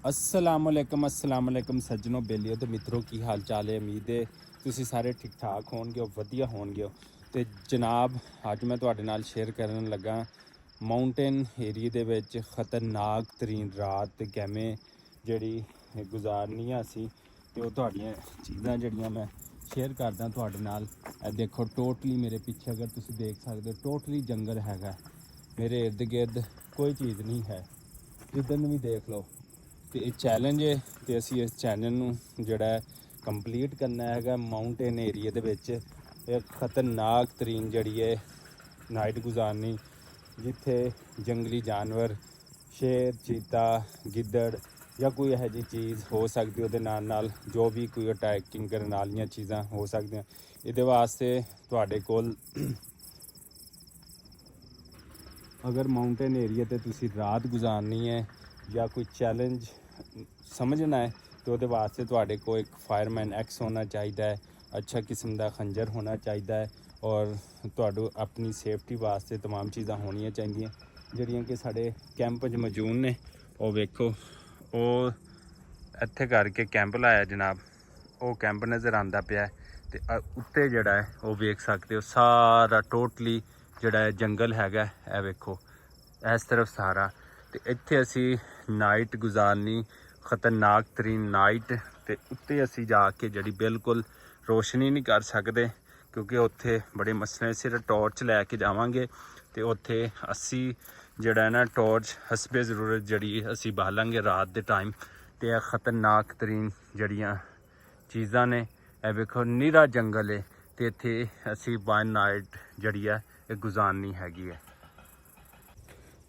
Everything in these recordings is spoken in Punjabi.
अस्सलाम वालेकुम सज्जनों बेलियो तो मित्रों की हाल चाल है। उम्मीद है ਤੁਸੀਂ ਸਾਰੇ ਠੀਕ ਠਾਕ ਹੋਣਗੇ ਵਧੀਆ ਹੋਣਗੇ। ਤੇ ਜਨਾਬ ਅੱਜ ਮੈਂ ਤੁਹਾਡੇ ਨਾਲ ਸ਼ੇਅਰ ਕਰਨ ਲੱਗਾ ਮਾਊਂਟੇਨ ਏਰੀਆ ਦੇ ਵਿੱਚ ਖਤਰਨਾਕ ਤਰੀਨ ਰਾਤ ਤੇ ਕਿਵੇਂ ਜਿਹੜੀ ਗੁਜ਼ਾਰਨੀ ਆ ਸੀ ਤੇ ਉਹ ਤੁਹਾਡੀਆਂ ਚੀਜ਼ਾਂ ਜਿਹੜੀਆਂ ਮੈਂ ਸ਼ੇਅਰ ਕਰਦਾ ਤੁਹਾਡੇ ਨਾਲ। ਇਹ ਦੇਖੋ ਟੋਟਲੀ ਮੇਰੇ ਪਿੱਛੇ ਅਗਰ ਤੁਸੀਂ ਦੇਖ ਸਕਦੇ ਹੋ ਟੋਟਲੀ ਜੰਗਲ ਹੈਗਾ। ਮੇਰੇ ਇਰਦ ਗਿਰਦ ਕੋਈ ਚੀਜ਼ ਨਹੀਂ ਹੈ, ਜਿੱਧਰ ਨੂੰ ਵੀ ਦੇਖ ਲਓ। ਤੇ ਇਹ ਚੈਲੰਜ ਹੈ ਤੇ ਅਸੀਂ ਇਸ ਚੈਲੰਜ ਨੂੰ ਜਿਹੜਾ ਕੰਪਲੀਟ ਕਰਨਾ ਹੈਗਾ। ਮਾਊਂਟੇਨ ਏਰੀਆ ਦੇ ਵਿੱਚ ਇੱਕ ਖਤਰਨਾਕ ਤਰੀਨ ਜਿਹੜੀ ਹੈ ਨਾਈਟ ਗੁਜ਼ਾਰਨੀ, ਜਿੱਥੇ ਜੰਗਲੀ ਜਾਨਵਰ ਸ਼ੇਰ, ਚੀਤਾ, ਗਿੱਦੜ ਜਾਂ ਕੋਈ ਇਹੋ ਜਿਹੀ ਚੀਜ਼ ਹੋ ਸਕਦੀ, ਉਹਦੇ ਨਾਲ ਨਾਲ ਜੋ ਵੀ ਕੋਈ ਅਟੈਕਿੰਗ ਕਰਨ ਵਾਲੀਆਂ ਚੀਜ਼ਾਂ ਹੋ ਸਕਦੀਆਂ। ਇਹਦੇ ਵਾਸਤੇ ਤੁਹਾਡੇ ਕੋਲ ਅਗਰ ਮਾਊਂਟੇਨ ਏਰੀਆ 'ਤੇ ਤੁਸੀਂ ਰਾਤ ਗੁਜ਼ਾਰਨੀ ਹੈ ਜਾਂ ਕੋਈ ਚੈਲੰਜ ਸਮਝਣਾ ਹੈ तो ਉਹਦੇ ਵਾਸਤੇ ਤੁਹਾਡੇ ਕੋਲ ਇੱਕ ਫਾਇਰਮੈਨ ਐਕਸ ਹੋਣਾ ਚਾਹੀਦਾ ਹੈ, ਅੱਛਾ ਕਿਸਮ ਦਾ ਖੰਜਰ ਹੋਣਾ ਚਾਹੀਦਾ ਹੈ ਔਰ ਤੁਹਾਨੂੰ ਆਪਣੀ ਸੇਫਟੀ ਵਾਸਤੇ तमाम ਚੀਜ਼ਾਂ ਹੋਣੀਆਂ ਚਾਹੀਦੀਆਂ ਜਿਹੜੀਆਂ ਕਿ ਸਾਡੇ ਕੈਂਪ 'ਚ ਮੌਜੂਦ ਨੇ। ਉਹ ਵੇਖੋ ਉਹ ਇੱਥੇ ਕਰਕੇ ਕੈਂਪ ਲਾਇਆ ਜਨਾਬ, ਉਹ ਕੈਂਪ ਨਜ਼ਰ ਆਉਂਦਾ ਪਿਆ ਤੇ ਉੱਤੇ ਜਿਹੜਾ ਹੈ ਉਹ ਵੇਖ ਸਕਦੇ ਹੋ ਸਾਰਾ ਟੋਟਲੀ ਜਿਹੜਾ ਹੈ ਜੰਗਲ ਹੈਗਾ। ਇਹ ਵੇਖੋ ਇਸ ਤਰਫ ਸਾਰਾ, ਤੇ ਇੱਥੇ ਅਸੀਂ ਨਾਈਟ ਗੁਜ਼ਾਰਨੀ ਖਤਰਨਾਕ ਤਰੀਨ ਨਾਈਟ। ਤੇ ਉੱਤੇ ਅਸੀਂ ਜਾ ਕੇ ਜਿਹੜੀ ਬਿਲਕੁਲ ਰੋਸ਼ਨੀ ਨਹੀਂ ਕਰ ਸਕਦੇ ਕਿਉਂਕਿ ਉੱਥੇ ਬੜੇ ਮਸਲੇ, ਸਿਰਫ ਟਾਰਚ ਲੈ ਕੇ ਜਾਵਾਂਗੇ ਤੇ ਉੱਥੇ ਅਸੀਂ ਜਿਹੜਾ ਨਾ ਟਾਰਚ ਹਸਬੇ ਜ਼ਰੂਰਤ ਜਿਹੜੀ ਅਸੀਂ ਬਾਲਾਂਗੇ ਰਾਤ ਦੇ ਟਾਈਮ। ਤੇ ਇਹ ਖਤਰਨਾਕ ਤਰੀਨ ਜਿਹੜੀਆਂ ਚੀਜ਼ਾਂ ਨੇ, ਇਹ ਵੇਖੋ ਨੀਰਾ ਜੰਗਲ ਹੈ ਤੇ ਇੱਥੇ ਅਸੀਂ ਵਨ ਨਾਈਟ ਜਿਹੜੀ ਹੈ ਇਹ ਗੁਜ਼ਾਰਨੀ ਹੈਗੀ ਹੈ।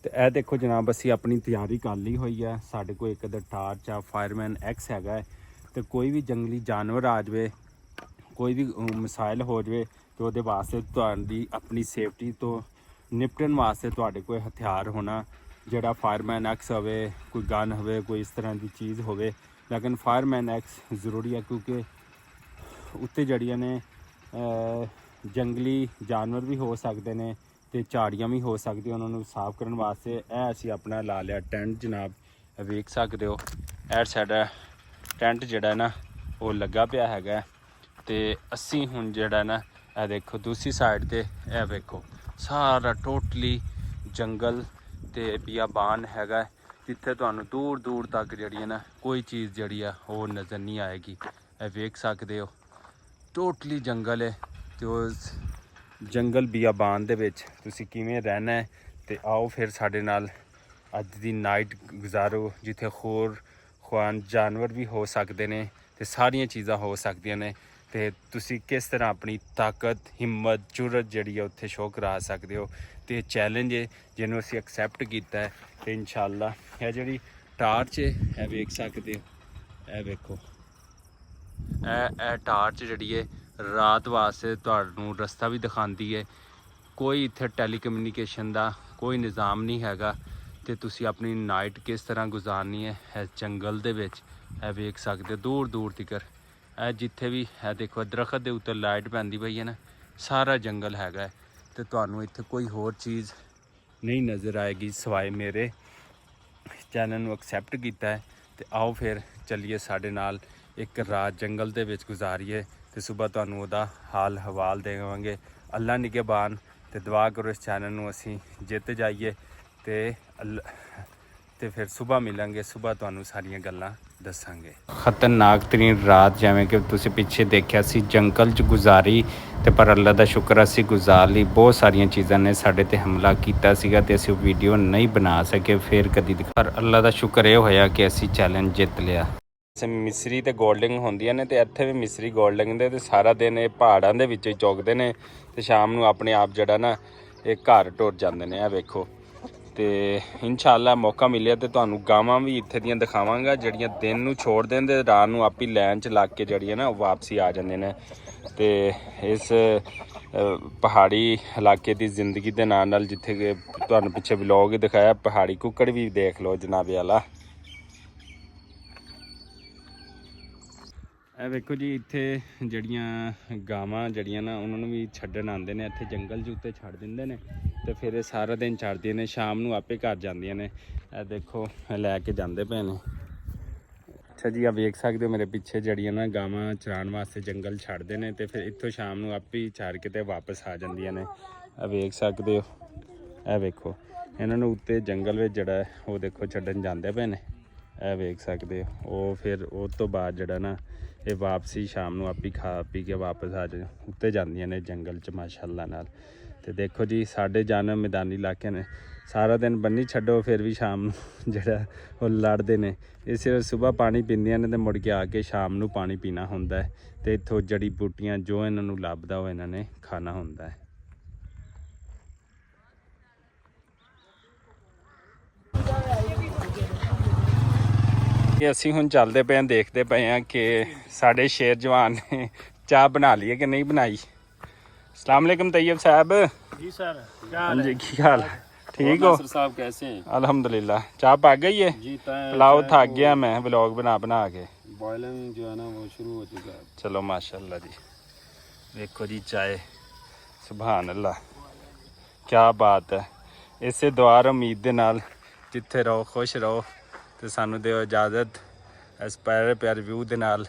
ਤੇ ਇਹ ਦੇਖੋ ਜਨਾਬ ਅਸੀਂ ਆਪਣੀ ਤਿਆਰੀ ਕਰ ਲਈ ਹੋਈ ਹੈ। ਸਾਡੇ ਕੋਲ ਇੱਕ ਅਦਰ ਟਾਰਚ ਆ, ਫਾਇਰਮੈਨ ਐਕਸ ਹੈਗਾ ਹੈ। ਤੇ ਕੋਈ ਵੀ ਜੰਗਲੀ ਜਾਨਵਰ ਆ ਜਾਵੇ, ਕੋਈ ਵੀ ਮਿਸਾਈਲ ਹੋ ਜਾਵੇ ਤੇ ਉਹਦੇ ਵਾਸਤੇ ਤੁਹਾਡੀ ਆਪਣੀ ਸੇਫਟੀ ਤੋਂ ਨਿਪਟਣ ਵਾਸਤੇ ਤੁਹਾਡੇ ਕੋਲ ਹਥਿਆਰ ਹੋਣਾ, ਜਿਹੜਾ ਫਾਇਰਮੈਨ ਐਕਸ ਹੋਵੇ, ਕੋਈ ਗਨ ਹੋਵੇ, ਕੋਈ ਇਸ ਤਰ੍ਹਾਂ ਦੀ ਚੀਜ਼ ਹੋਵੇ। ਲੇਕਿਨ ਫਾਇਰਮੈਨ ਐਕਸ ਜ਼ਰੂਰੀ ਹੈ ਕਿਉਂਕਿ ਉੱਤੇ ਜਿਹੜੀਆਂ ਨੇ ਜੰਗਲੀ ਜਾਨਵਰ ਵੀ ਹੋ ਸਕਦੇ ਨੇ ਤੇ ਝਾੜੀਆਂ ਵੀ ਹੋ ਸਕਦੀਆਂ, ਉਹਨਾਂ ਨੂੰ ਸਾਫ਼ ਕਰਨ ਵਾਸਤੇ ਇਹ ਅਸੀਂ ਆਪਣਾ ਲਾ ਲਿਆ ਟੈਂਟ ਜਨਾਬ। ਵੇਖ ਸਕਦੇ ਹੋ ਇਹ ਸਾਡਾ ਟੈਂਟ ਜਿਹੜਾ ਨਾ ਉਹ ਲੱਗਾ ਪਿਆ ਹੈਗਾ। ਤੇ ਅਸੀਂ ਹੁਣ ਜਿਹੜਾ ਨਾ ਇਹ ਦੇਖੋ ਦੂਸਰੀ ਸਾਈਡ ਤੇ ਇਹ ਵੇਖੋ ਸਾਰਾ ਟੋਟਲੀ ਜੰਗਲ ਤੇ ਬਿਆਬਾਨ ਹੈਗਾ, ਜਿੱਥੇ ਤੁਹਾਨੂੰ ਦੂਰ ਦੂਰ ਤੱਕ ਜਿਹੜੀ ਹੈ ਨਾ ਕੋਈ ਚੀਜ਼ ਜਿਹੜੀ ਆ ਉਹ ਨਜ਼ਰ ਨਹੀਂ ਆਏਗੀ। ਇਹ ਵੇਖ ਸਕਦੇ ਹੋ ਟੋਟਲੀ ਜੰਗਲ ਹੈ ਤੇ ਉਸ ਜੰਗਲ ਬਿਆਬਾਨ ਦੇ ਵਿੱਚ ਤੁਸੀਂ ਕਿਵੇਂ ਰਹਿਣਾ ਹੈ। ਤੇ ਆਓ ਫਿਰ ਸਾਡੇ ਨਾਲ ਅੱਜ ਦੀ ਨਾਈਟ ਗੁਜ਼ਾਰੋ, ਜਿੱਥੇ ਹੋਰ ਖਵਾਨ ਜਾਨਵਰ ਵੀ ਹੋ ਸਕਦੇ ਨੇ ਤੇ ਸਾਰੀਆਂ ਚੀਜ਼ਾਂ ਹੋ ਸਕਦੀਆਂ ਨੇ। ਤੇ ਤੁਸੀਂ ਕਿਸ ਤਰ੍ਹਾਂ ਆਪਣੀ ਤਾਕਤ, ਹਿੰਮਤ, ਜੁਰਤ ਜਿਹੜੀ ਹੈ ਉੱਥੇ ਸ਼ੋਅ ਕਰਾ ਸਕਦੇ ਹੋ। ਤੇ ਇਹ ਚੈਲੰਜ ਹੈ ਜਿਹਨੂੰ ਅਸੀਂ ਐਕਸੈਪਟ ਕੀਤਾ ਹੈ। ਤੇ ਇਨਸ਼ਾਅੱਲਾ ਇਹ ਜਿਹੜੀ ਟਾਰਚ ਹੈ ਇਹ ਵੇਖ ਸਕਦੇ ਹੋ, ਇਹ ਵੇਖੋ ਇਹ ਟਾਰਚ ਜਿਹੜੀ ਹੈ ਰਾਤ ਵਾਸਤੇ ਤੁਹਾਨੂੰ ਰਸਤਾ ਵੀ ਦਿਖਾਉਂਦੀ ਹੈ। ਕੋਈ ਇੱਥੇ ਟੈਲੀਕਮਿਊਨੀਕੇਸ਼ਨ ਦਾ ਕੋਈ ਨਿਜ਼ਾਮ ਨਹੀਂ ਹੈਗਾ ਤੇ ਤੁਸੀਂ ਆਪਣੀ ਨਾਈਟ ਕਿਸ ਤਰ੍ਹਾਂ ਗੁਜ਼ਾਰਨੀ ਹੈ ਇਸ ਜੰਗਲ ਦੇ ਵਿੱਚ। ਇਹ ਵੇਖ ਸਕਦੇ ਦੂਰ ਦੂਰ ਤੱਕ ਇਹ ਜਿੱਥੇ ਵੀ ਹੈ ਦੇਖੋ ਦਰਖਤ ਦੇ ਉੱਤੇ ਲਾਈਟ ਪੈਂਦੀ ਪਈ ਹੈ ਨਾ, ਸਾਰਾ ਜੰਗਲ ਹੈਗਾ ਤੇ ਤੁਹਾਨੂੰ ਇੱਥੇ ਕੋਈ ਹੋਰ ਚੀਜ਼ ਨਹੀਂ ਨਜ਼ਰ ਆਏਗੀ ਸਿਵਾਏ ਮੇਰੇ ਚੈਨਲ ਨੂੰ ਐਕਸੈਪਟ ਕੀਤਾ ਹੈ। ਤੇ ਆਓ ਫਿਰ ਚੱਲੀਏ ਸਾਡੇ ਨਾਲ ਇੱਕ ਰਾਤ ਜੰਗਲ ਦੇ ਵਿੱਚ ਗੁਜ਼ਾਰੀਏ ਤੇ ਸਵੇਰ ਤੁਹਾਨੂੰ ਉਹਦਾ ਹਾਲ ਹਵਾਲ ਦੇਵਾਂਗੇ। ਅੱਲਾ ਨਿਗਹਿਬਾਨ ਤੇ ਦੁਆ ਕਰੋ ਇਸ ਚੈਨਲ ਨੂੰ ਅਸੀਂ ਜਿੱਤ ਜਾਈਏ ਤੇ ਫਿਰ ਸਵੇਰ ਮਿਲਾਂਗੇ, ਸਵੇਰ ਤੁਹਾਨੂੰ ਸਾਰੀਆਂ ਗੱਲਾਂ ਦੱਸਾਂਗੇ। ਖਤਰਨਾਕ ਤਰੀਨ ਰਾਤ ਜਿਵੇਂ ਕਿ ਤੁਸੀਂ ਪਿੱਛੇ ਦੇਖਿਆ ਸੀ ਜੰਗਲ 'ਚ ਗੁਜ਼ਾਰੀ ਤੇ ਪਰ ਅੱਲਾ ਦਾ ਸ਼ੁਕਰ ਅਸੀਂ ਗੁਜ਼ਾਰ ਲਈ। ਬਹੁਤ ਸਾਰੀਆਂ ਚੀਜ਼ਾਂ ਨੇ ਸਾਡੇ ਤੇ ਹਮਲਾ ਕੀਤਾ ਸੀਗਾ ਤੇ ਅਸੀਂ ਉਹ ਵੀਡੀਓ ਨਹੀਂ ਬਣਾ ਸਕੇ ਫਿਰ ਕਦੀ। ਪਰ ਅੱਲਾ ਦਾ ਸ਼ੁਕਰ ਇਹ ਹੋਇਆ ਕਿ ਅਸੀਂ ਚੈਲੰਜ ਜਿੱਤ ਲਿਆ। ਮਿਸਰੀ ਤੇ ਗੋਲਡਿੰਗ ਹੁੰਦੀਆਂ ਨੇ ਤੇ ਇੱਥੇ ਵੀ ਮਿਸਰੀ ਗੋਲਡਿੰਗ ਦੇ ਤੇ ਸਾਰਾ ਦਿਨ ਇਹ ਪਹਾੜਾਂ ਦੇ ਵਿੱਚ ਹੀ ਚੁਗਦੇ ਨੇ ਤੇ ਸ਼ਾਮ ਨੂੰ ਆਪਣੇ ਆਪ ਜਿਹੜਾ ਨਾ ਇਹ ਘਰ ਟੁਰ ਜਾਂਦੇ ਨੇ। ਇਹ ਵੇਖੋ ਤੇ ਇਨਸ਼ਾਅੱਲਾ ਮੌਕਾ ਮਿਲਿਆ ਤੇ ਤੁਹਾਨੂੰ ਗਾਵਾਂ ਵੀ ਇੱਥੇ ਦੀਆਂ ਦਿਖਾਵਾਂਗਾ ਜਿਹੜੀਆਂ ਦਿਨ ਨੂੰ ਛੋੜ ਦਿੰਦੇ, ਰਾਤ ਨੂੰ ਆਪੀ ਲਾਈਨ 'ਚ ਲੱਗ ਕੇ ਜਿਹੜੀਆਂ ਨਾ ਵਾਪਸੀ ਆ ਜਾਂਦੇ ਨੇ। ਤੇ ਇਸ ਪਹਾੜੀ ਇਲਾਕੇ ਦੀ ਜ਼ਿੰਦਗੀ ਦੇ ਨਾਲ ਨਾਲ ਜਿੱਥੇ ਕਿ ਤੁਹਾਨੂੰ ਪਿੱਛੇ ਵਲੌਗ ਹੀ ਦਿਖਾਇਆ, ਪਹਾੜੀ ਕੁੱਕੜ ਵੀ ਦੇਖ ਲਓ ਜਨਾਬੇ ਵਾਲਾ। ਇਹ ਵੇਖੋ ਜੀ ਇੱਥੇ ਜਿਹੜੀਆਂ ਗਾਵਾਂ ਜਿਹੜੀਆਂ ਨਾ ਉਹਨਾਂ ਨੂੰ ਵੀ ਛੱਡਣ ਆਉਂਦੇ ਨੇ, ਇੱਥੇ ਜੰਗਲ 'ਚ ਉੱਤੇ ਛੱਡ ਦਿੰਦੇ ਨੇ ਤੇ ਫਿਰ ਇਹ ਸਾਰਾ ਦਿਨ ਚੜ੍ਹਦੀਆਂ ਨੇ, ਸ਼ਾਮ ਨੂੰ ਆਪੇ ਘਰ ਜਾਂਦੀਆਂ ਨੇ। ਇਹ ਦੇਖੋ ਲੈ ਕੇ ਜਾਂਦੇ ਪਏ ਨੇ। ਅੱਛਾ ਜੀ, ਆ ਵੇਖ ਸਕਦੇ ਹੋ ਮੇਰੇ ਪਿੱਛੇ ਜਿਹੜੀਆਂ ਨਾ ਗਾਵਾਂ ਚਰਾਉਣ ਵਾਸਤੇ ਜੰਗਲ ਛੱਡਦੇ ਨੇ ਤੇ ਫਿਰ ਇੱਥੋਂ ਸ਼ਾਮ ਨੂੰ ਆਪੇ ਹੀ ਚਰ ਕੇ ਤੇ ਵਾਪਸ ਆ ਜਾਂਦੀਆਂ ਨੇ। ਆ ਵੇਖ ਸਕਦੇ ਹੋ, ਇਹ ਵੇਖੋ ਇਹਨਾਂ ਨੂੰ ਉੱਤੇ ਜੰਗਲ ਵਿੱਚ ਜਿਹੜਾ ਹੈ ਉਹ ਦੇਖੋ ਛੱਡਣ ਜਾਂਦੇ ਪਏ ਨੇ। ਇਹ ਵੇਖ ਸਕਦੇ ਹੋ। ਉਹ ਫਿਰ ਉਹ ਤੋਂ ਬਾਅਦ ਜਿਹੜਾ ਨਾ ਇਹ ਵਾਪਸੀ ਸ਼ਾਮ ਨੂੰ ਆਪੇ ਖਾ ਪੀ ਕੇ ਵਾਪਸ ਆ ਜਾ ਉੱਤੇ ਜਾਂਦੀਆਂ ਨੇ ਜੰਗਲ 'ਚ ਮਾਸ਼ਾਅੱਲਾ ਨਾਲ। ਤੇ ਦੇਖੋ ਜੀ ਸਾਡੇ ਜਾਨਵਰ ਮੈਦਾਨੀ ਇਲਾਕੇ ਨੇ, ਸਾਰਾ ਦਿਨ ਬੰਨੀ ਛੱਡੋ ਫਿਰ ਵੀ ਸ਼ਾਮ ਨੂੰ ਜਿਹੜਾ ਉਹ ਲੜਦੇ ਨੇ। ਇਸੇ ਸਵੇਰ ਪਾਣੀ ਪੀਂਦੀਆਂ ਨੇ ਤੇ ਮੁੜ ਕੇ ਆ ਕੇ ਸ਼ਾਮ ਨੂੰ ਪਾਣੀ ਪੀਣਾ ਹੁੰਦਾ ਹੈ ਤੇ ਇੱਥੋਂ ਜੜੀ ਬੂਟੀਆਂ ਜੋ ਇਹਨਾਂ ਨੂੰ ਲੱਭਦਾ ਉਹ ਇਹਨਾਂ ਨੇ ਖਾਣਾ ਹੁੰਦਾ ਹੈ। ਅਸੀਂ ਹੁਣ ਚੱਲਦੇ ਪਏ ਹਾਂ, ਦੇਖਦੇ ਪਏ ਹਾਂ ਕਿ ਸਾਡੇ ਸ਼ੇਰ ਜਵਾਨ ਨੇ ਚਾਹ ਬਣਾ ਲਈ ਹੈ ਕਿ ਨਹੀਂ ਬਣਾਈ। अस्सलाम वालेकुम तैयब साहब। जी सर, क्या हाँ जी, क्या हाल? ठीक हो? सर साहब कैसे हैं? अल्हम्दुलिल्लाह। चाह पक गई है? जी पुलाव थक गया मैं व्लॉग बना बना के। बॉयलिंग जो है ना वो शुरू हो चुका है। चलो माशाल्लाह जी, देखो जी चाय, सुभान अल्लाह, क्या बात है। इसे दुआ उम्मीद दे नाल जिथे रहो खुश रहो ते सानू दिओ इजाजत इस प्यारे प्यारे व्यू दे नाल।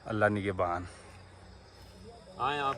अल्लाह निगहबान। आए आप